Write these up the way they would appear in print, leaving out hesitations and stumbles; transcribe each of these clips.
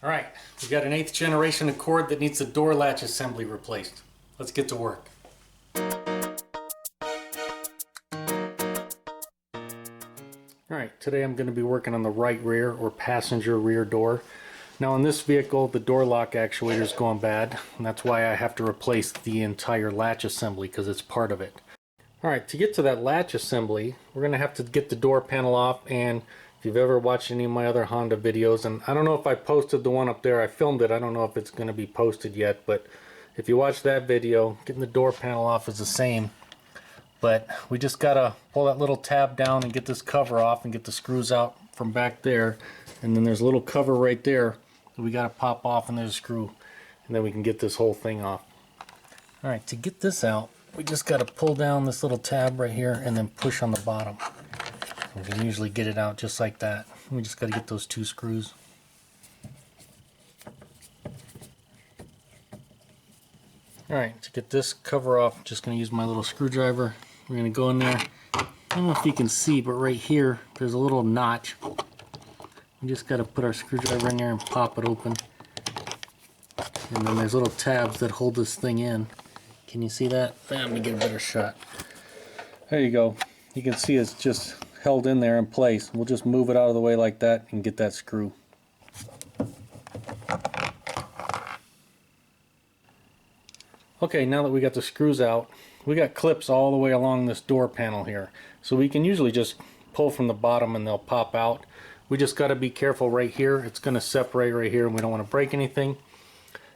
Alright, we got an 8th generation Accord that needs the door latch assembly replaced. Let's get to work. Alright, today I'm going to be working on the right rear or passenger rear door. Now in this vehicle the door lock actuator is going bad, and that's why I have to replace the entire latch assembly because it's part of it. Alright, to get to that latch assembly we're going to have to get the door panel off, and if you've ever watched any of my other Honda videos, and I don't know if I posted the one up there, I filmed it, I don't know if it's going to be posted yet, but if you watch that video, getting the door panel off is the same. But we just gotta pull that little tab down and get this cover off and get the screws out from back there, and then there's a little cover right there that we gotta pop off, and there's a screw, and then we can get this whole thing off. Alright, to get this out we just gotta pull down this little tab right here and then push on the bottom. We can usually get it out just like that. We just gotta get those 2 screws. Alright, to get this cover off, I'm just going to use my little screwdriver. We're going to go in there. I don't know if you can see, but right here, there's a little notch. We just got to put our screwdriver in there and pop it open. And then there's little tabs that hold this thing in. Can you see that? Let me get a better shot. There you go. You can see it's just held in there in place. We'll just move it out of the way like that and get that screw. Okay, now that we got the screws out, we got clips all the way along this door panel here. So we can usually just pull from the bottom and they'll pop out. We just got to be careful right here. It's going to separate right here and we don't want to break anything.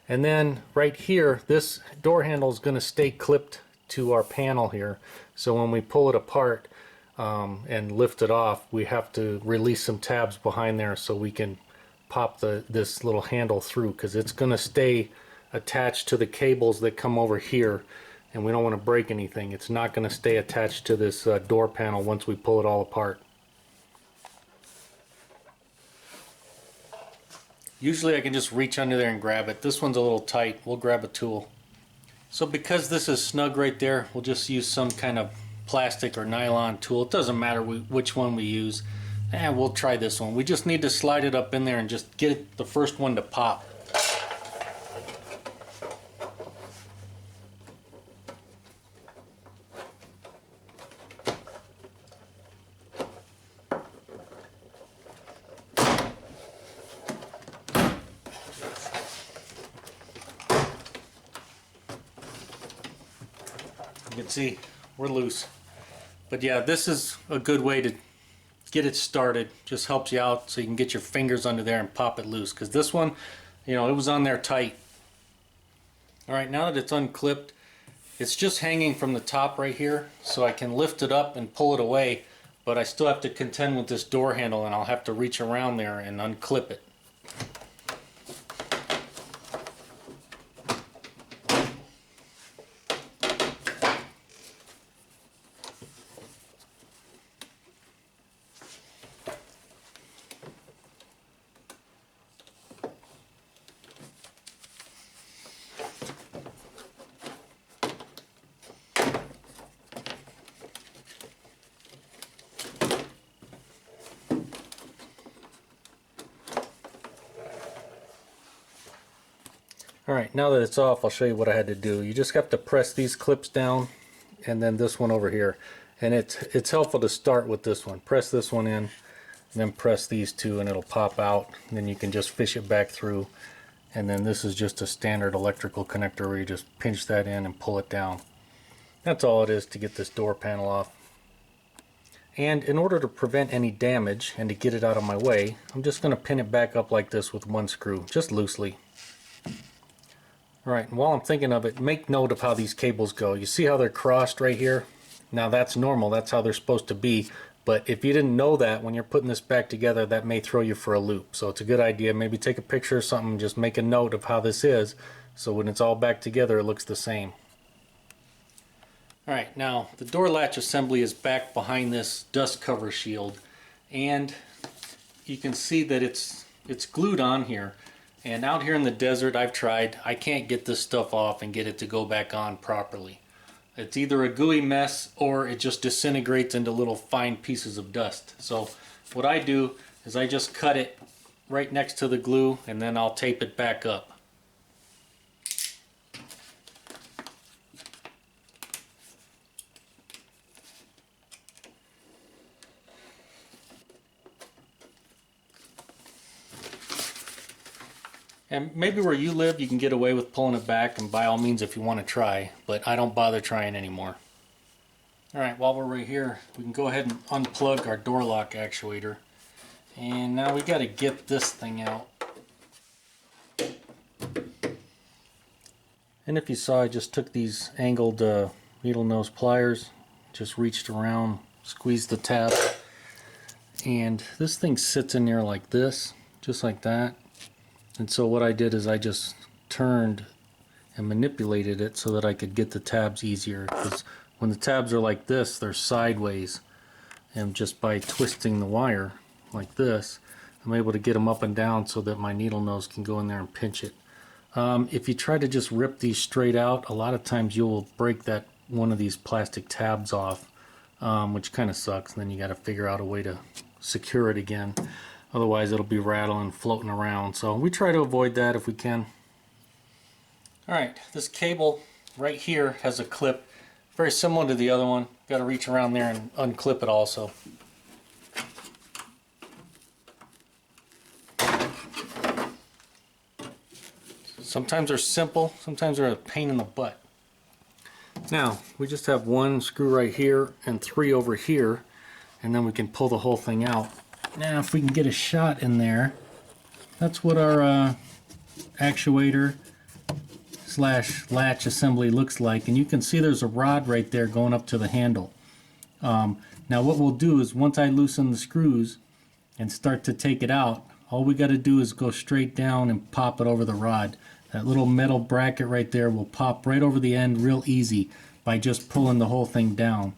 And then right here, this door handle is going to stay clipped to our panel here. So when we pull it apart and lift it off, we have to release some tabs behind there so we can pop this little handle through, because it's going to stay attached to the cables that come over here, and we don't want to break anything. It's not going to stay attached to this door panel once we pull it all apart. Usually I can just reach under there and grab it. This one's a little tight. We'll grab a tool. So because this is snug right there, we'll just use some kind of plastic or nylon tool. It doesn't matter which one we use. And we'll try this one. We just need to slide it up in there and just get the first one to pop. You can see we're loose, but yeah, this is a good way to get it started. Just helps you out so you can get your fingers under there and pop it loose, because this one, you know, it was on there tight. Alright, now that it's unclipped, it's just hanging from the top right here, so I can lift it up and pull it away, but I still have to contend with this door handle, and I'll have to reach around there and unclip it. Alright, now that it's off, I'll show you what I had to do. You just have to press these clips down, and then this one over here. And it's helpful to start with this one. Press this one in, and then press these 2 and it'll pop out. And then you can just fish it back through. And then this is just a standard electrical connector where you just pinch that in and pull it down. That's all it is to get this door panel off. And in order to prevent any damage and to get it out of my way, I'm just going to pin it back up like this with 1 screw, just loosely. Alright, and while I'm thinking of it, make note of how these cables go. You see how they're crossed right here? Now that's normal, that's how they're supposed to be, but if you didn't know that, when you're putting this back together, that may throw you for a loop. So it's a good idea, maybe take a picture or something, just make a note of how this is, so when it's all back together it looks the same. Alright, now the door latch assembly is back behind this dust cover shield, and you can see that it's glued on here. And out here in the desert, I've tried, I can't get this stuff off and get it to go back on properly. It's either a gooey mess or it just disintegrates into little fine pieces of dust. So what I do is I just cut it right next to the glue, and then I'll tape it back up. And maybe where you live you can get away with pulling it back, and by all means if you want to try, but I don't bother trying anymore. Alright, while we're right here, we can go ahead and unplug our door lock actuator. And now we got to get this thing out. And if you saw, I just took these angled needle nose pliers, just reached around, squeezed the tab, and this thing sits in there like this, just like that. And so what I did is I just turned and manipulated it so that I could get the tabs easier, because when the tabs are like this, they're sideways, and just by twisting the wire like this, I'm able to get them up and down so that my needle nose can go in there and pinch it. If you try to just rip these straight out, a lot of times you'll break that one of these plastic tabs off, which kind of sucks, and then you got to figure out a way to secure it again. Otherwise it'll be rattling, floating around. So we try to avoid that if we can. Alright, this cable right here has a clip very similar to the other one. Got to reach around there and unclip it also. Sometimes they're simple, sometimes they're a pain in the butt. Now, we just have one screw right here and three over here, and then we can pull the whole thing out. Now, if we can get a shot in there, that's what our actuator / latch assembly looks like. And you can see there's a rod right there going up to the handle. Now what we'll do is, once I loosen the screws and start to take it out, all we got to do is go straight down and pop it over the rod. That little metal bracket right there will pop right over the end real easy by just pulling the whole thing down.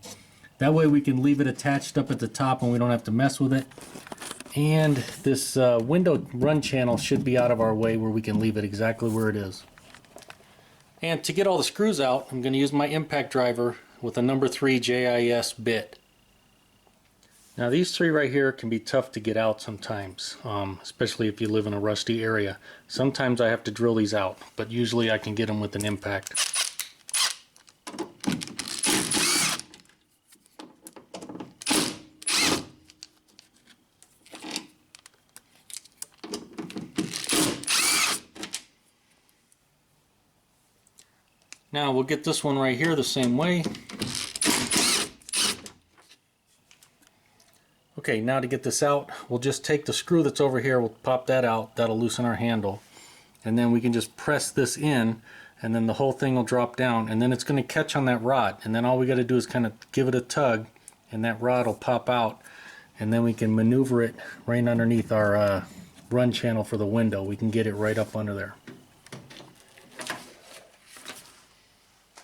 That way we can leave it attached up at the top and we don't have to mess with it. And this window run channel should be out of our way where we can leave it exactly where it is. And to get all the screws out, I'm going to use my impact driver with a number 3 JIS bit. Now these three right here can be tough to get out sometimes, especially if you live in a rusty area. Sometimes I have to drill these out, but usually I can get them with an impact. Now we'll get this one right here the same way. Okay, now to get this out, we'll just take the screw that's over here, we'll pop that out, that'll loosen our handle. And then we can just press this in, and then the whole thing will drop down, and then it's going to catch on that rod. And then all we got to do is kind of give it a tug, and that rod will pop out, and then we can maneuver it right underneath our run channel for the window. We can get it right up under there.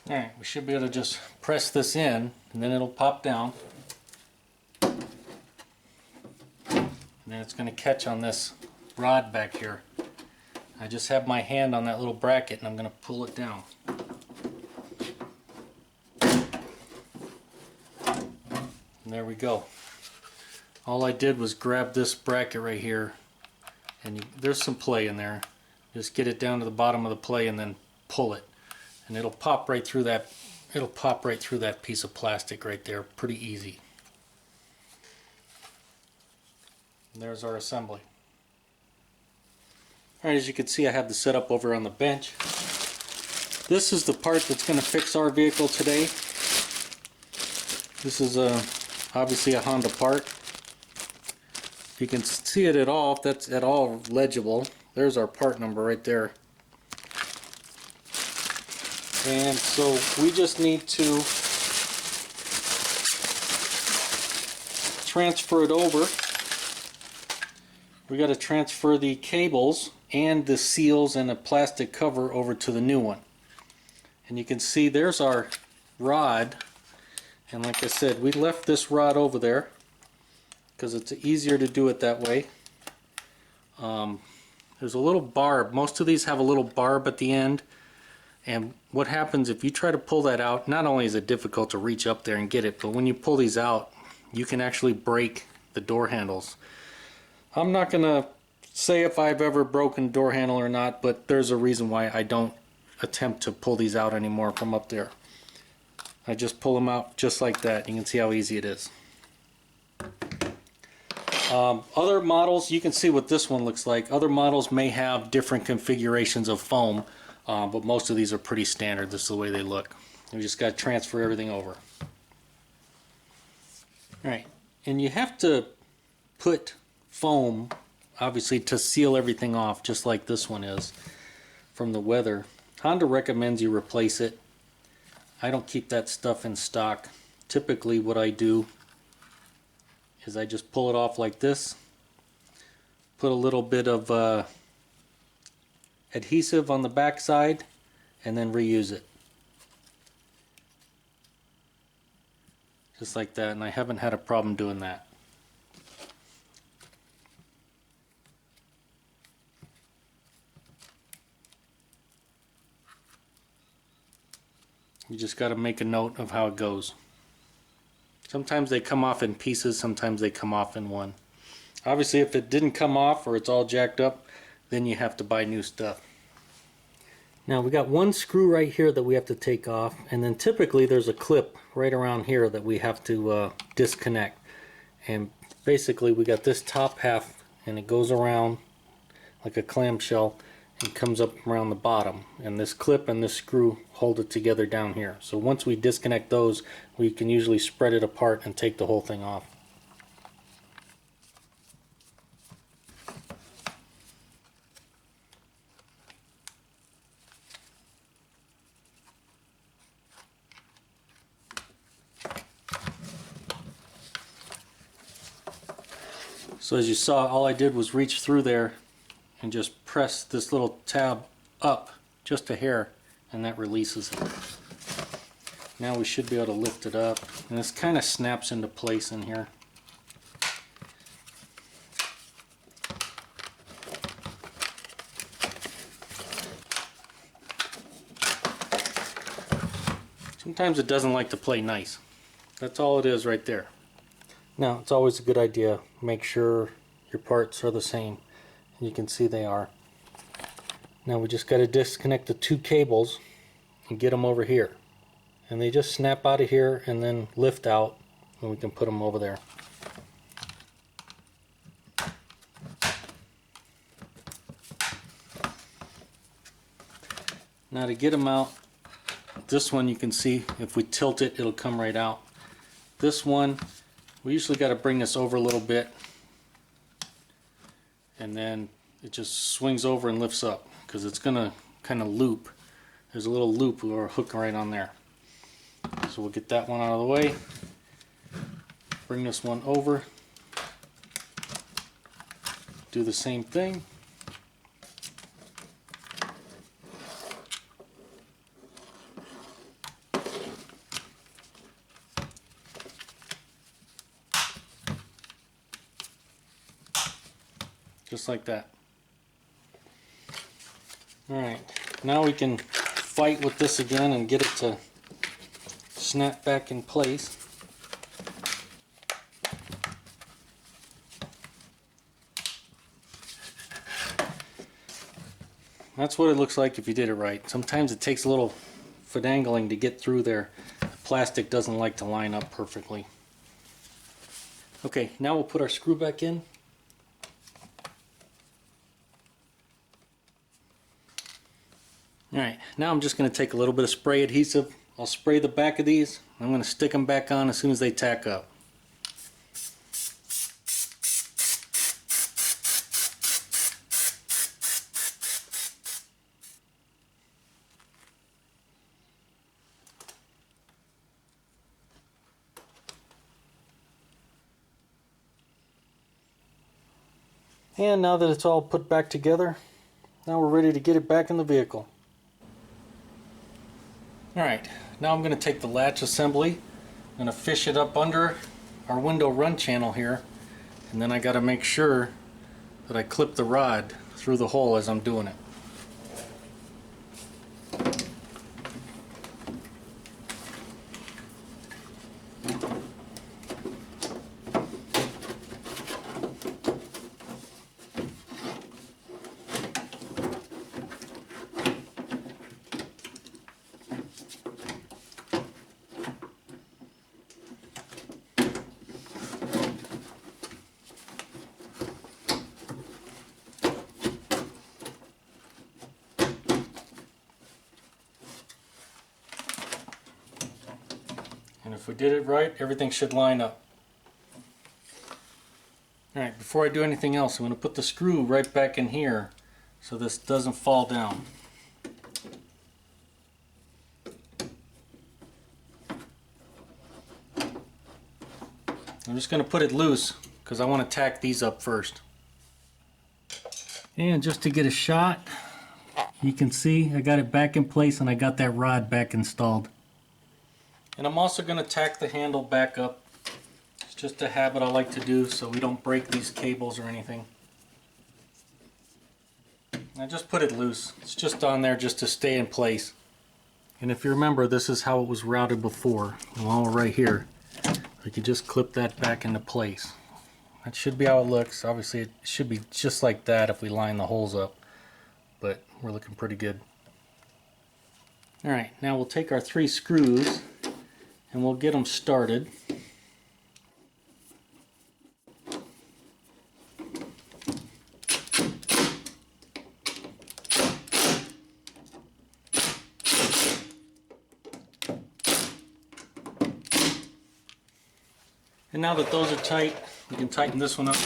Alright, we should be able to just press this in, and then it'll pop down. And then it's going to catch on this rod back here. I just have my hand on that little bracket and I'm going to pull it down. And there we go. All I did was grab this bracket right here, and there's some play in there. Just get it down to the bottom of the play and then pull it. And it'll pop right through that. It'll pop right through that piece of plastic right there, pretty easy. And there's our assembly. Alright, as you can see, I have the setup over on the bench. This is the part that's going to fix our vehicle today. This is obviously a Honda part. If you can see it at all, if that's at all legible, there's our part number right there. And so we just need to transfer it over. We got to transfer the cables and the seals and a plastic cover over to the new one. And you can see there's our rod. And like I said, we left this rod over there because it's easier to do it that way. There's a little barb. Most of these have a little barb at the end. And what happens if you try to pull that out, not only is it difficult to reach up there and get it, but when you pull these out, you can actually break the door handles. I'm not going to say if I've ever broken door handle or not, but there's a reason why I don't attempt to pull these out anymore from up there. I just pull them out just like that. You can see how easy it is. Other models, you can see what this one looks like. Other models may have different configurations of foam, but most of these are pretty standard. This is the way they look. We just got to transfer everything over. Alright, and you have to put foam, obviously, to seal everything off, just like this one is, from the weather. Honda recommends you replace it. I don't keep that stuff in stock. Typically what I do is I just pull it off like this, put a little bit of adhesive on the back side, and then reuse it. Just like that, and I haven't had a problem doing that. You just got to make a note of how it goes. Sometimes they come off in pieces, sometimes they come off in one. Obviously, if it didn't come off or it's all jacked up, then you have to buy new stuff. Now we got one screw right here that we have to take off, and then typically there's a clip right around here that we have to disconnect. And basically we got this top half, and it goes around like a clamshell and comes up around the bottom, and this clip and this screw hold it together down here. So once we disconnect those, we can usually spread it apart and take the whole thing off. So as you saw, all I did was reach through there and just press this little tab up just a hair, and that releases it. Now we should be able to lift it up, and this kind of snaps into place in here. Sometimes it doesn't like to play nice. That's all it is right there. Now it's always a good idea, make sure your parts are the same. You can see they are. Now we just got to disconnect the two cables and get them over here. And they just snap out of here and then lift out, and we can put them over there. Now to get them out, this one you can see if we tilt it, it'll come right out. This one, we usually got to bring this over a little bit, and then it just swings over and lifts up because it's going to kind of loop. There's a little loop or a hook right on there. So we'll get that one out of the way. Bring this one over. Do the same thing. Just like that. Alright, now we can fight with this again and get it to snap back in place. That's what it looks like if you did it right. Sometimes it takes a little finagling to get through there. The plastic doesn't like to line up perfectly. Okay, now we'll put our screw back in. Alright, now I'm just going to take a little bit of spray adhesive. I'll spray the back of these. I'm going to stick them back on as soon as they tack up. And now that it's all put back together, now we're ready to get it back in the vehicle. Alright, now I'm going to take the latch assembly, I'm going to fish it up under our window run channel here, and then I got to make sure that I clip the rod through the hole as I'm doing it. If we did it right, everything should line up. Alright, before I do anything else, I'm going to put the screw right back in here so this doesn't fall down. I'm just going to put it loose because I want to tack these up first. And just to get a shot, you can see I got it back in place and I got that rod back installed. And I'm also going to tack the handle back up. It's just a habit I like to do so we don't break these cables or anything. I just put it loose. It's just on there just to stay in place. And if you remember, this is how it was routed before. While we're right here, we can just clip that back into place. That should be how it looks. Obviously it should be just like that if we line the holes up, but we're looking pretty good. Alright, now we'll take our 3 screws and we'll get them started. And now that those are tight, we can tighten this one up.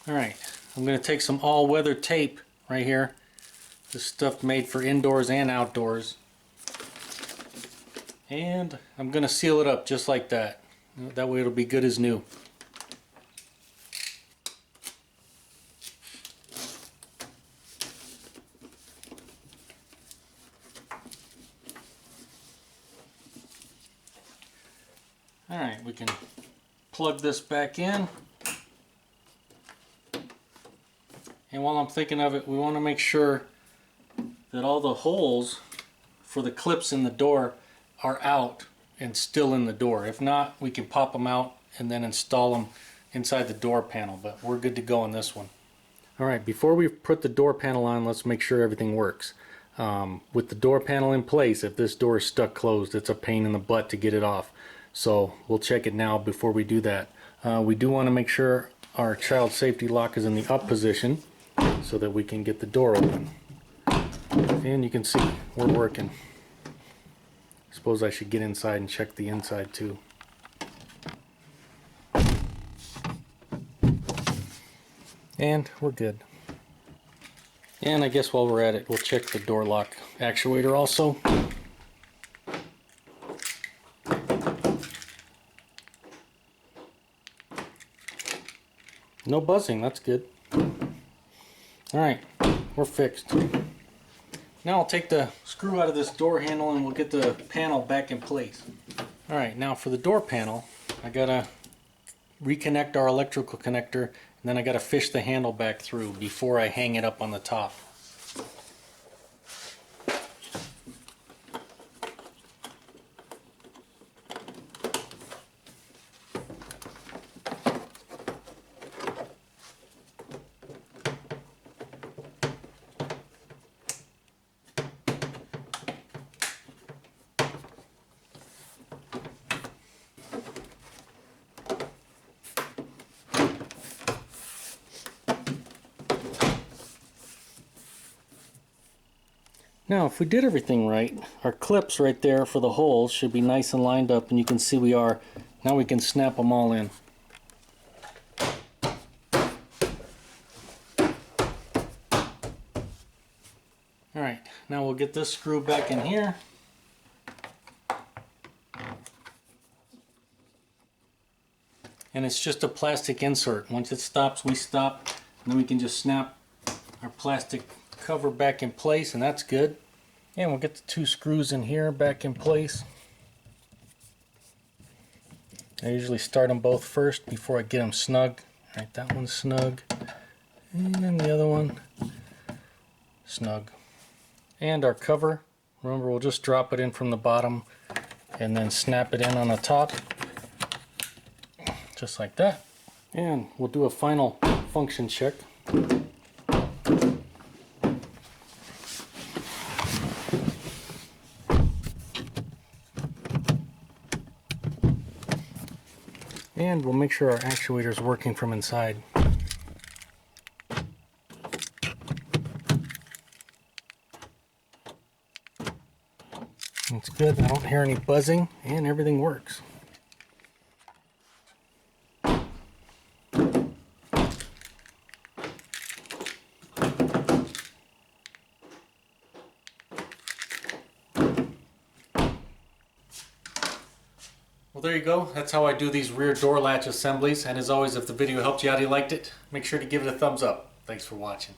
Alright, I'm going to take some all-weather tape right here. This stuff made for indoors and outdoors. And I'm going to seal it up just like that. That way it'll be good as new. Alright, we can plug this back in. And while I'm thinking of it, we want to make sure that all the holes for the clips in the door are out and still in the door. If not, we can pop them out and then install them inside the door panel, but we're good to go on this one. Alright, before we put the door panel on, let's make sure everything works. With the door panel in place, if this door is stuck closed, it's a pain in the butt to get it off. So we'll check it now before we do that. We do want to make sure our child safety lock is in the up position so that we can get the door open. And you can see we're working. I suppose I should get inside and check the inside too. And we're good. And I guess while we're at it, we'll check the door lock actuator also. No buzzing, that's good. Alright, we're fixed. Now I'll take the screw out of this door handle and we'll get the panel back in place. Alright, now for the door panel, I gotta reconnect our electrical connector and then I gotta fish the handle back through before I hang it up on the top. Now if we did everything right, our clips right there for the holes should be nice and lined up, and you can see we are. Now we can snap them all in. Alright, now we'll get this screw back in here. And it's just a plastic insert. Once it stops, we stop, and then we can just snap our plastic cover back in place, and that's good. And we'll get the 2 screws in here back in place. I usually start them both first before I get them snug. Alright, that one's snug, and then the other one snug. And our cover, remember, we'll just drop it in from the bottom and then snap it in on the top, just like that. And we'll do a final function check. And we'll make sure our actuator is working from inside. It's good. I don't hear any buzzing and everything works. Well, there you go. That's how I do these rear door latch assemblies. And as always, if the video helped you out, you liked it, make sure to give it a thumbs up. Thanks for watching.